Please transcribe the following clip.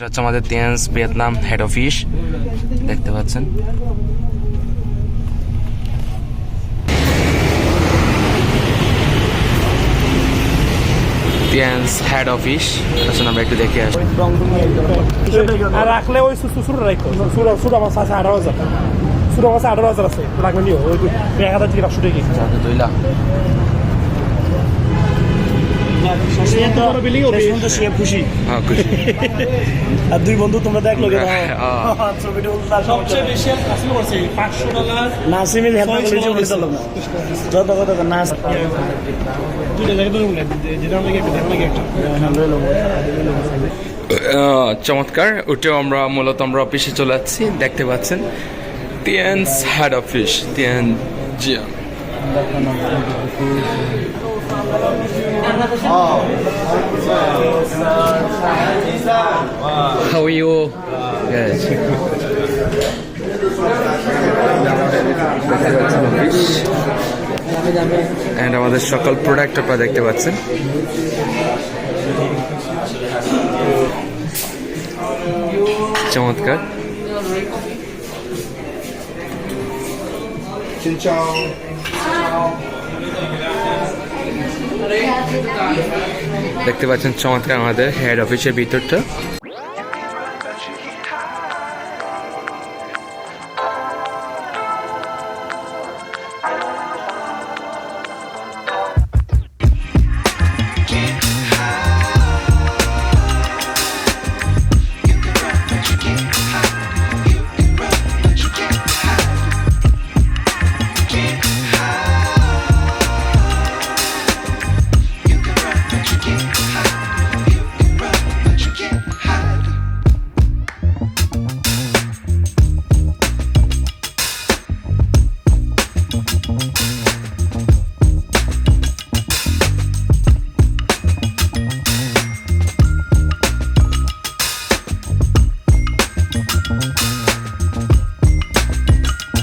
এটা হচ্ছে আমাদের তিয়ান্স ভিয়েতনাম হেড অফিস, দেখতে পাচ্ছেন। তিয়ান্স হেড অফিস, আসলে আমরা একটু দেখে আসি। আর রাখলে ওই সুরা রাখো, সুরা মাছ আছে 18,000, সুরা মাছ 18,000 আছে, রাখলে নিও ওই 1,000 থেকে 500 টাকা কেজি। দুইলা খুশি হ্যাঁ, খুশি। আর দুই বন্ধু তোমরা দেখলো সবচেয়ে বেশি কাস্টমার করছে $500 নাসিমের যত কত নাচ দুইটা জায়গা ধরে বলে যেটা আমাকে একটা চমৎকার। ওটাও আমরা মূলত আমরা অফিসে চলে যাচ্ছি, দেখতে পাচ্ছেন Tiens head office, Tian Jiang. How are you? Yes. And আমাদের সকল প্রোডাক্ট আপনারা দেখতে পাচ্ছেন। চমৎকার। দেখতে পাচ্ছেন চমৎকার আমাদের হেড অফিসের ভিতরটা।